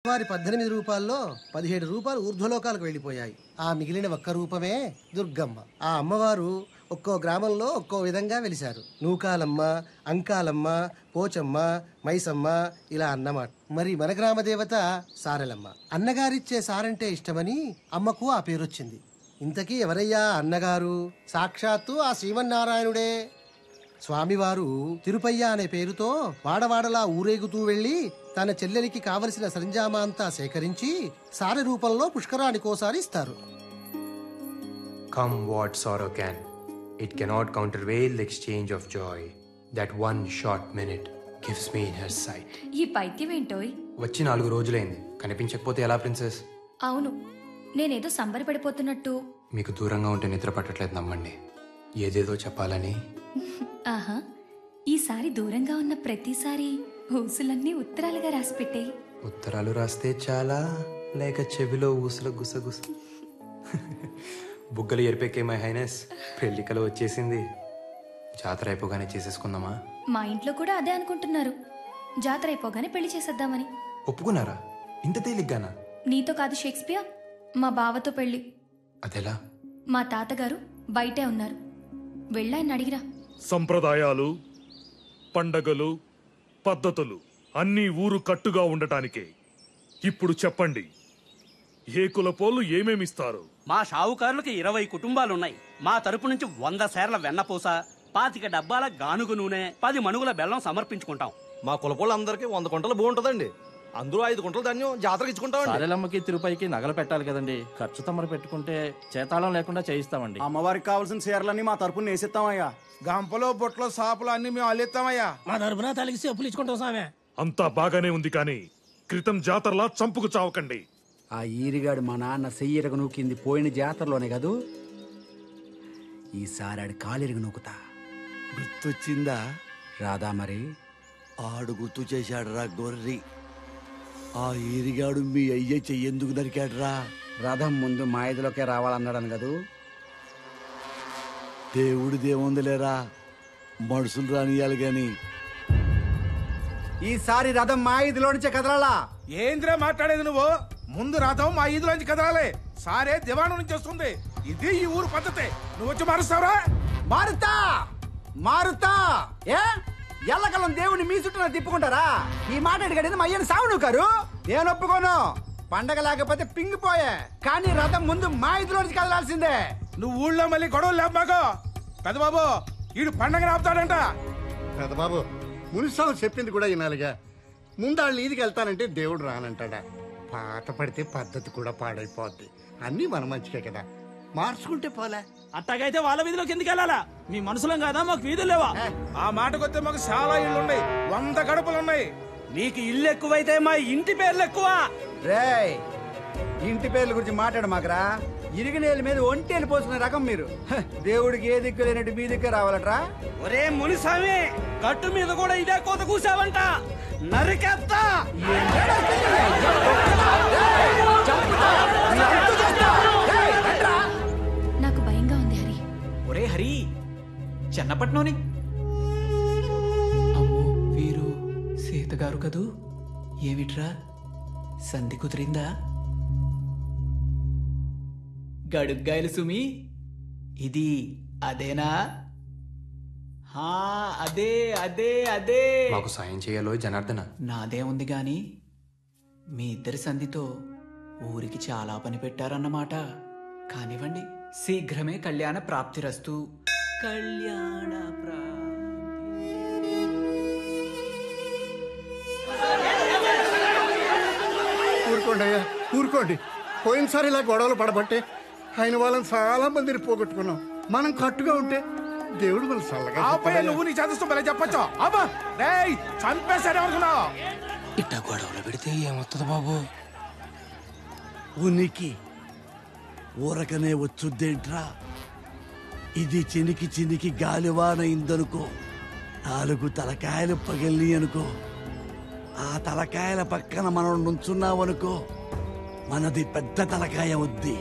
వారి 18 రూపాల్లో 17 రూపాయలు ఊర్ధ్వలోకాలకు వెళ్ళిపోయాయి. ఆ మిగిలిన ఒక్క రూపమే దుర్గమ్మ. ఆ అమ్మవారు ఒక్కో గ్రామంలో ఒక్కో విధంగా వెలిశారు. నూకాలమ్మ, అంకాలమ్మ, పోచమ్మ, మైసమ్మ ఇలా అన్నమాట. మరి మన గ్రామ దేవత సారెలమ్మ. అన్నగారిచ్చే సారంటే ఇష్టమని అమ్మకు ఆ పేరొచ్చింది. ఇంతకీ ఎవరయ్యా అన్నగారు? సాక్షాత్తు ఆ శ్రీమన్నారాయణుడే. స్వామివారు తిరుపయ్య అనే పేరుతో వాడవాడలా ఊరేగుతూ వెళ్లి తన చెల్లెలికి కావలసిన సరంజామా అంతా సేకరించి సారె రూపంలో పుష్కరానికోసారి ఇస్తారు. Come what sorrow can, it cannot countervail the exchange of joy that one short minute gives me in her sight. ఈ పైత్యం ఏంటోయ్? వచ్చి 4 రోజులైంది, కనిపించకపోతే ఎలా ప్రిన్సెస్? అవును, నేనేదో సంబరపడిపోతున్నట్టు. మీకు దూరంగా ఉంటే నిద్ర పట్టట్లేదు, నమ్మండి. ఏదేదో చెప్పాలని. ఆహా, ఈసారి దూరంగా ఉన్న ప్రతిసారి ఊసులన్నీ ఉత్తరాలుగా రాసిపెట్టే. ఉత్తరాలు రాస్తే చాలా, లేక చెవిలో ఊసుల గుసగుస? బుగ్గలు ఎరిపెక్కే మై హైనెస్, పెళ్లికలు వచ్చేసింది. జాతర అయిపోగానే చేసేసుకుందామా? మా ఇంట్లో కూడా అదే అనుకుంటున్నారు, జాతర అయిపోగానే పెళ్లి చేసేద్దామని. ఒప్పుకున్నారా? ఇంత తేలిగ్గానా? నీతో కాదు షేక్స్పియర్, మా బావతో పెళ్లి. అదెలా? మా తాతగారు బయటే ఉన్నారు, వెళ్ళాయని అడిగిరా. సంప్రదాయాలు, పండగలు, పద్ధతులు అన్నీ ఊరు కట్టుగా ఉండటానికే. ఇప్పుడు చెప్పండి, ఏ కులపోళ్ళు ఏమేమిస్తారు? మా షావుకారులకి 20 కుటుంబాలున్నాయి. మా తరపు నుంచి 100 సేర్ల వెన్నపూస, 25 డబ్బాల గానుగు నూనె, 10 మణుగుల బెల్లం సమర్పించుకుంటాం. మా కులపోళ్ళందరికీ 100 కుంటలు భూ ఉంటుందండి. అందులో 5 కుంటలు ధాన్యం జాతరకి ఇచ్చుకుంటామండి. సారెలమ్మకి తిరుపతికి నగలు పెట్టాలి కదండి, ఖర్చు తమరు పెట్టుకుంటే చేతాళం లేకుండా చేయిస్తామండి. అమ్మవారికి కావాల్సిన చీరలన్నీ మా తరపున వేసిస్తామయ్యా. గంపలో బొట్లో సాపులు అన్ని మేము అల్లిస్తామయ్యా. మా తరపున తలిగి చెప్పులు ఇచ్చుకుంటాం సామే. అంతా బాగానే ఉంది, కానీ క్రితం జాతరలా చంపుకు చావకండి. ఆ ఈరిగాడు మా నాన్న సెయ్యరగ నూకింది పోయిన జాతరలోనే కదూ. ఈసారి ఆడి కాలిరగ నూకుతా. గుర్తొచ్చిందా? రాదా మరి? ఆడు గుర్తు చేశాడు రా గొర్రి. ఆ ఈరిగాడు మీ అయ్య చెయ్యేందుకు నరికాడు రా. రథం ముందు మా ఐదులోకే రావాలన్నాడని కదూ. దేవుడిదేముందిలేరా, మనుషులు రానియాలి గాని. ఈసారి రథం మా ఐదులో నుంచే కదలాలా. ఏంద్రా మాట్లాడేది నువ్వు? ముందు రథం మా ఈదులోంచి కదలాలి. సారే దివాణం నుంచి వస్తుంది. ఇది ఈ ఊరు పద్ధతి. నువ్వు వచ్చి మారుస్తావురా? మారుతా మారుతా. ఏ ఎల్లకల్లం దేవుడిని మీ చుట్టూ తిప్పుకుంటారా? ఈ మాట అడిగాడు మా అయ్యని సావు నువ్వు. నేను ఒప్పుకోను. పండగ లేకపోతే పింగిపోయే, కానీ రథం ముందు మా ఐదులో నుంచి కదలాల్సిందే. నువ్వు ఊళ్ళో మళ్ళీ గొడవలు లేవు మాకు. పెద్దబాబు, ఈడు పండగ ఆపుతాడంట. పెద్దబాబు, మునిస్వామి చెప్పింది కూడా వినాలిగా. ముందాళ్ళు ఈదికి వెళ్తానంటే దేవుడు రానంటాడా? పాత పడితే పద్ధతి కూడా పాడైపోద్ది. అన్నీ మన మంచికే కదా, మార్చుకుంటే పోలే. అట్టగైతే వాళ్ళ వీధిలోకి ఎందుకు వెళ్ళాలా? మీ మనుషులం కాదా, మాకు వీధులు లేవా? ఆ మాటకొస్తే మాకు చాలా ఇళ్ళు ఉన్నాయి, 100 గడపలున్నాయి. నీకు ఇల్లు ఎక్కువైతే మా ఇంటి పేర్లు ఎక్కువ. రేయ్, ఇంటి పేర్ల గురించి మాట్లాడు మాకరా. ఇరిగినేళ్ళ మీద ఒంటేలు పోసిన రకం మీరు. దేవుడికి ఏ దిక్కు లేనట్టు మీ దిక్కు రావాలట్రా. ఒరే మునిస్వామి, గట్టు మీద కూడా ఇదే కోత కూసావంట, నరికేస్తా. నాకు భయంగా ఉంది హరి. ఒరే హరి, చెన్నపట్నంని అమ్మో వీరు సీతగారు కదూ. ఏమిట్రా సంధి కుదిరిందా? గడుగ్గాయలు సుమి, ఇది అదేనా? అదే అదే అదే. మాకు సాయం చేయాలో జనార్దన. నాదే ఉంది గాని మీ ఇద్దరి సంధితో ఊరికి చాలా పని పెట్టారన్నమాట. కానివ్వండి, శీఘ్రమే కళ్యాణ ప్రాప్తిరస్తు. కళ్యాణ ఊరుకోండి అయ్యా, ఊరుకోండి. పోయినసారి ఇలా గొడవలు పడబట్టే ఆయన వాళ్ళని చాలా మందిని పోగొట్టుకున్నాం. మనం కట్టుగా ఉంటే దేవుడు మన చల్లగా. నువ్వు నీ చదువు చెప్పచ్చా? అబ్బా రేయ్, చంపేశాడు అనుకున్నావు. ఇట్ట గొడవలు పెడితే ఏమవుతుంది బాబు? ఉనికి ఊరకనే వచ్చుద్దేంట్రా. ఇది చినికి చినికి గాలివాన ఇందనుకో, 4 తలకాయలు పగిలి అనుకో, ఆ తలకాయల పక్కన మనం నుంచున్నావనుకో, మనది పెద్ద తలకాయ వద్ది.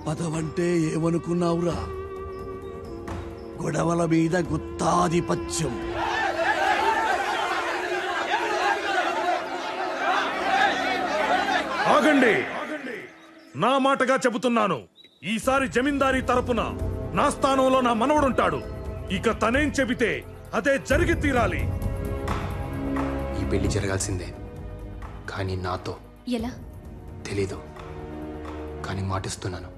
పదవంటే ఏమనుకున్నావురా? గొడవల మీద గుత్తాధిపత్యం. ఆగండి. నా మాటగా చెబుతున్నాను, ఈసారి జమీందారీ తరపున నా స్థానంలో నా మనవడుంటాడు. ఇక తనేం చెబితే అదే జరిగి తీరాలి. ఈ పెళ్లి జరగాల్సిందే, కానీ నాతో. ఎలా? తెలీదు, కానీ మాటిస్తున్నాను.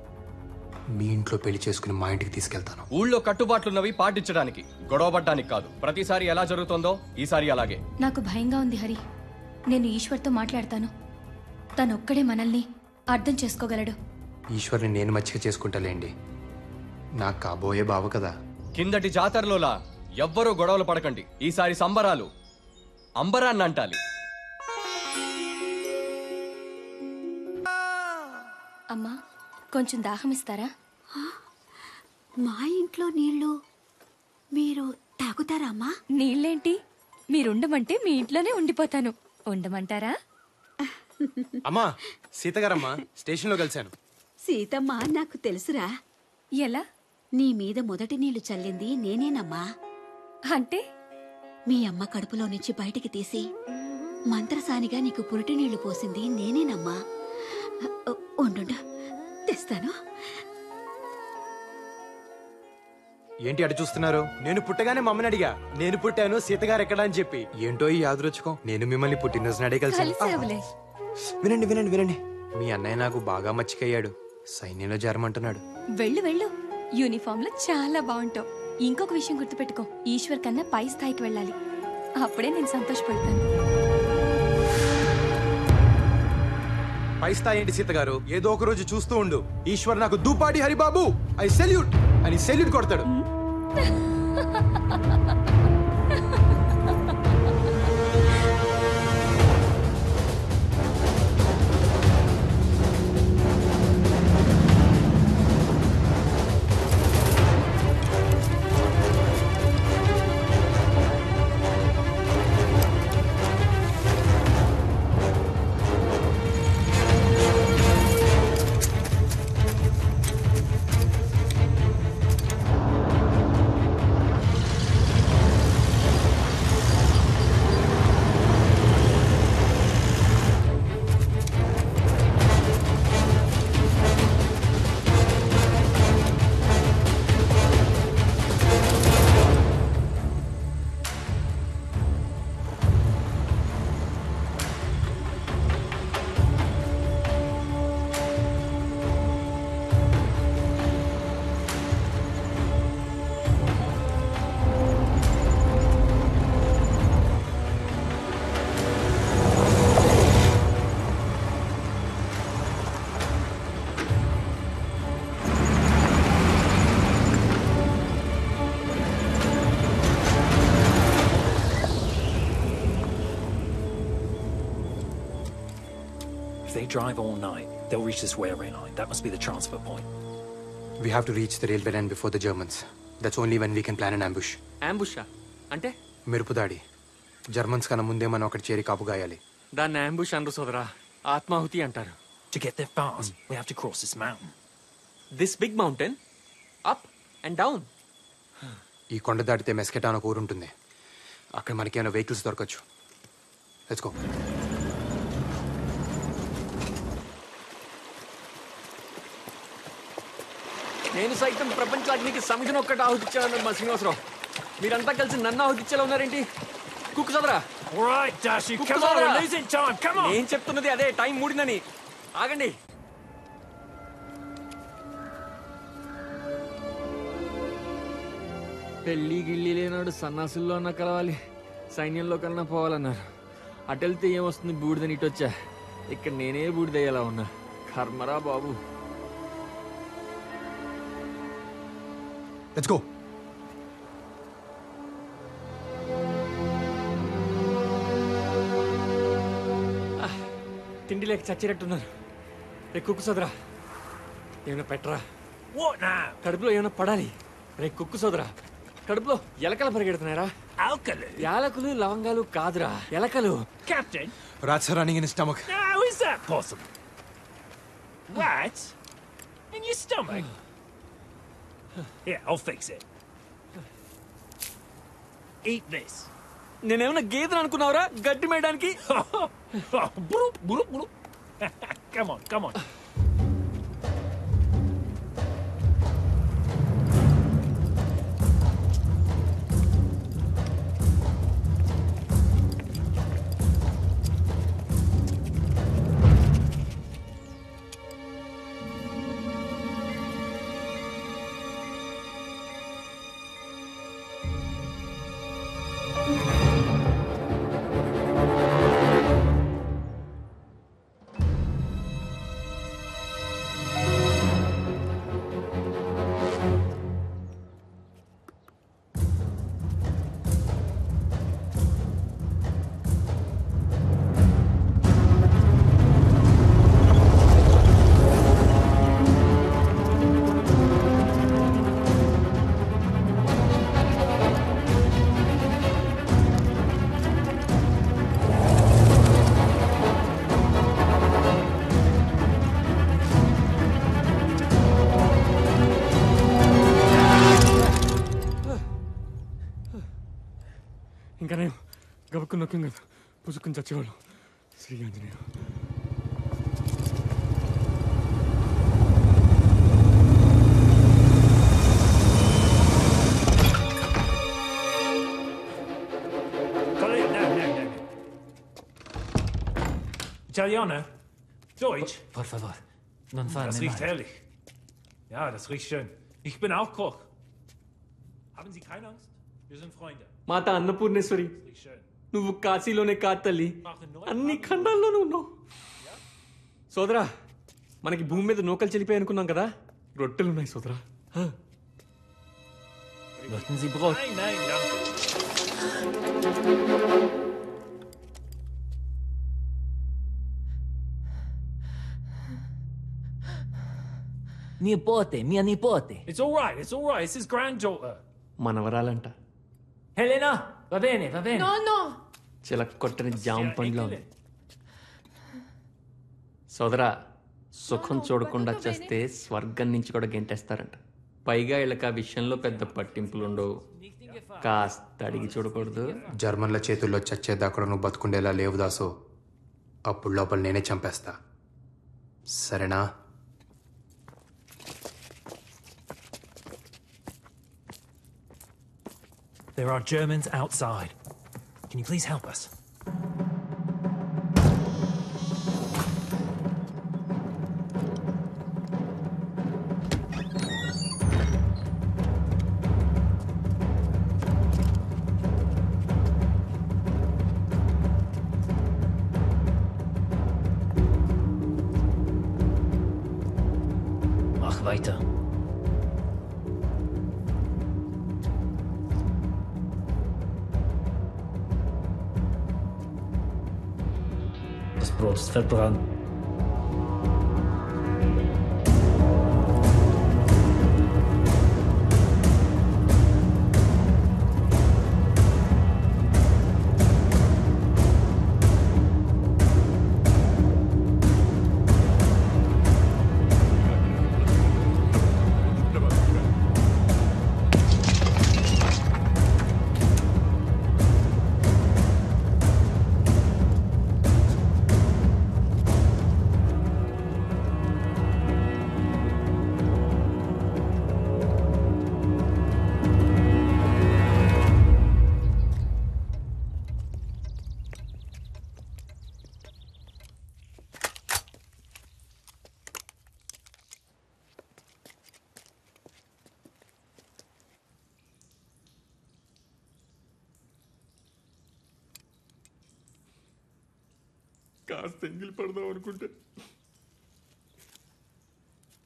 మీ ఇంట్లో పెళ్లి చేసుకుని మా ఇంటికి తీసుకెళ్తాను. ఊళ్ళో కట్టుబాట్లున్నవి పాటించడానికి, గొడవపడ్డానికి కాదు. ప్రతిసారి ఎలా జరుగుతుందో ఈసారి అలాగే. నాకు భయంగా ఉంది హరి. నేను ఈశ్వర్తో మాట్లాడతాను. తనొక్కడే మనల్ని అర్థం చేసుకోగలడు. ఈశ్వర్ని నేను మచ్చిక చేసుకుంటాలేండి. నాకు కాబోయే బావ కదా. కిందటి జాతరలోలా ఎవ్వరూ గొడవలు పడకండి. ఈసారి సంబరాలు అంబరాన్ని అంటాలి. అమ్మా, కొంచెం దాహం ఇస్తారా? మా ఇంట్లో నీళ్లు మీరు తాగుతారా అమ్మా? నీళ్ళేంటి, మీరుండమంటే మీ ఇంట్లోనే ఉండిపోతాను. ఉండమంటారా? అమ్మా, సీతగారమ్మా స్టేషన్లో కలిశాను. సీతమ్మ నాకు తెలుసురా. ఎలా? నీ మీద మొదటి నీళ్లు చల్లింది నేనేనమ్మా. అంటే మీ అమ్మ కడుపులో నుంచి బయటికి తీసి మంత్రసానిగా నీకు పురిటి నీళ్లు పోసింది నేనేనమ్మా. ఉండు, తెస్తాను. ఏంటి అటు చూస్తున్నారు? నేను పుట్టగానే మమ్మని అడిగా, నేను పుట్టాను సీతగారు ఎక్కడా అని చెప్పి. ఏంటో ఈ యాదృచ్ఛికం, నేను మిమ్మల్ని పుట్టినరోజు నాడే కలిసాను. వినండి వినండి వినండి, మీ అన్నయ్య నాకు బాగా మచ్చికయ్యాడు. సైన్యంలో చేరమంటున్నాడు. వెళ్ళు వెళ్ళు, యూనిఫామ్ లో చాలా బాగుంటావు. ఇంకొక విషయం గుర్తుపెట్టుకో, ఈశ్వర్ కన్నా పై స్థాయికి వెళ్ళాలి. అప్పుడే నేను సంతోషపడతాను. పై స్థాయి ఏంటి సీతగారు? ఏదో ఒక రోజు చూస్తూ ఉండు, ఈశ్వర్ నాకు దూపాటి హరిబాబు ఐ సెల్యూట్ అని సెల్యూట్ కొడతాడు. If they drive all night, they'll reach this railway line. That must be the transfer point. We have to reach the railway line before the Germans. That's only when we can plan an ambush. Ambush? అంటే మెరుపు దాడి. Germans కన్నా ముందే మనం అక్కడ చేరి కాపు గాయాలి. దాన్ని ambush అనరు సోదరా, ఆత్మాహుతి అంటారు. To get there fast, we have to cross this mountain. This big mountain? Up and down? ఈ కొండ దాటితే మెస్కెటా అని ఒక ఊరు ఉంటుంది. అక్కడ మనకి ఏమైనా వెహికల్స్ దొరకచ్చు. Let's go. నేను సైతం ప్రపంచానికి సమితిని ఒక్కటి ఆహుతిచ్చాను మా శ్రీనివాసరావు. మీరంతా కలిసి నన్ను ఆహుతిచ్చేలా ఉన్నారేంటి? కుక్కు సదరా. నేను చెప్తున్నది అదే, టైం మూడిందని. ఆగండి. పెళ్లి గిళ్ళి లేనాడు సన్నాసుల్లో అన్నా కలవాలి, సైన్యంలో కన్నా పోవాలన్నారు. అటెళ్తే ఏమొస్తుంది బూడిదని ఇటొచ్చా. ఇక్కడ నేనే బూడిదయ్యేలా ఉన్నా. కర్మరా బాబు. Let's go. తిండి లేక చచ్చినట్టున్నారు. రే కుక్కు సోదరా, ఏమైనా పెట్టరా. కడుపులో ఏమైనా పడాలి. రే కుక్కు సోదరా, కడుపులో ఎలకలు పరిగెడుతున్నారా? యాలకులు లవంగాలు కాదురా, ఎలకలు. Captain, Rats are running in his stomach. how is that possible? Rats in your stomach? Here, I'll fix it. Eat this. నేనేమన్నా గేదెని అనుకున్నావురా గడ్డి మేయడానికి? Come on, come on. ఇంకా నేను గబుక్కుని నొక్కం కదా పుసుక్కుని చచ్చేవాళ్ళు. Shri Anjaneya. Italiano? Deutsch? Por favor, non farne Das riecht male. herrlich. Ja, das riecht schön. Ich bin auch Koch. Haben Sie keine Angst? Wir sind Freunde. మాత అన్నపూర్ణేశ్వరి, నువ్వు కాశీలోనే కాదు తల్లి, అన్ని ఖండాల్లోనూ ఉన్నావు. సోదరా, మనకి భూమి మీద నూకలు చెల్లిపోయి అనుకున్నాం కదా, రొట్టెలున్నాయి సోదరా. Möchten Sie Brot? Nein, nein, danke. Nipote, mia nipote. It's all right, it's all right. It's his granddaughter. మనవరాలంట. Helena, va bene, va bene. No, no. చిలక కొట్టని జామ పండ్లో ఉంది. సోదరా, సుఖం చూడకుండా చేస్తే స్వర్గం నుంచి కూడా గెంటేస్తారంట. పైగా వీళ్ళకి ఆ విషయంలో పెద్ద పట్టింపులు ఉండవు. కాస్త అడిగి చూడకూడదు. జర్మన్ల చేతుల్లో చచ్చేదాకా నువ్వు బతుకుండేలా లేవు దాసు. అప్పుడు లోపల నేనే చంపేస్తా. సరేనా? There are Germans outside. Can you please help us? Mach weiter. Das Brot ist verbrannt. కాస్త ఎంగిలి పడదాం అనుకుంటే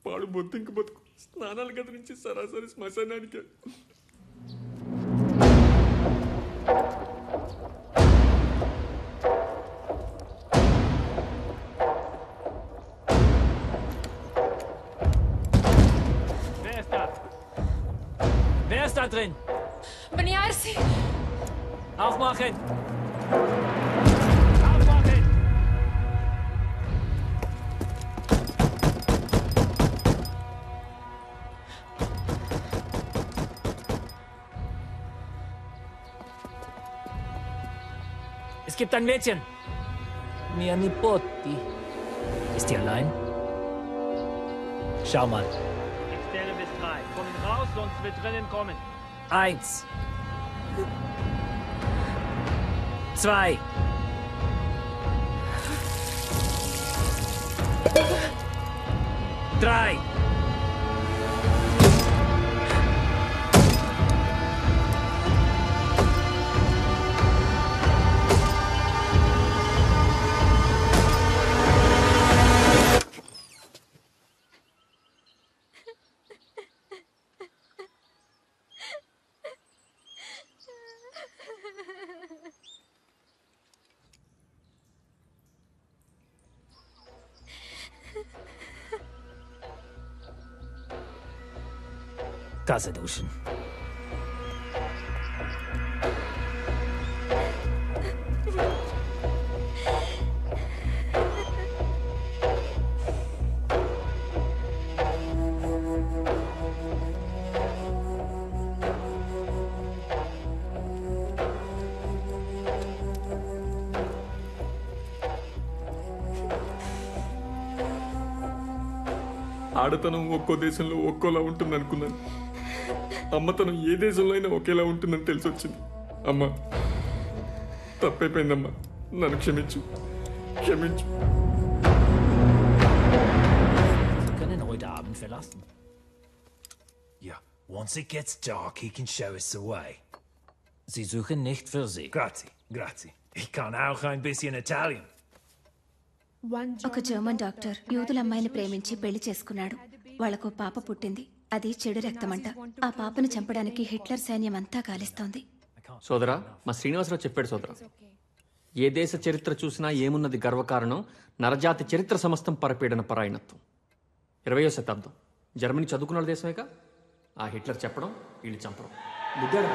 పాడు బొద్దింక బతుకు. స్నానాల గది నుంచి సరాసరి శ్మశానానికి. Wer ist da? Wer ist da drin? Beniarsi. Aufmachen! Es gibt ein Mädchen. Mia nipoti. Ist die allein? Schau mal. Ich zähle bis 3. Kommen raus, sonst wird drinnen kommen. 1. 2. 3. Tasse duschen. ఆడతనం ఒక్కో దేశంలో ఒక్కోలా ఉంటుంది అనుకున్నాను. అమ్మతనం ఏ దేశంలో అయినా ఒకేలా ఉంటుందని తెలిసి వచ్చింది. అమ్మా, తప్పైపోయిందమ్మా, నన్ను క్షమించు, క్షమించు. Sie können heute Abend verlassen. Ja, once it gets dark, he can show us the way. Sie suchen nicht für Sie. Grazie, grazie. Ich kann auch ein bisschen Italian. ఒక జర్మన్ డాక్టర్ యూదుల అమ్మాయిని ప్రేమించి పెళ్లి చేసుకున్నాడు. వాళ్లకు పాప పుట్టింది. అది చెడు రక్తమంట. ఆ పాపను చంపడానికి హిట్లర్ సైన్యం అంతా గాలిస్తోంది. సోదరా, మా శ్రీనివాసరావు చెప్పాడు సోదరా. ఏ దేశ చరిత్ర చూసినా ఏమున్నది గర్వకారణం, నరజాతి చరిత్ర సమస్తం పరపీడన పరాయణత్వం. 20వ శతాబ్దం జర్మనీ చదువుకున్న దేశమేగా. ఆ హిట్లర్ చెప్పడం, వీళ్ళు చంపడం. బుద్ధాడు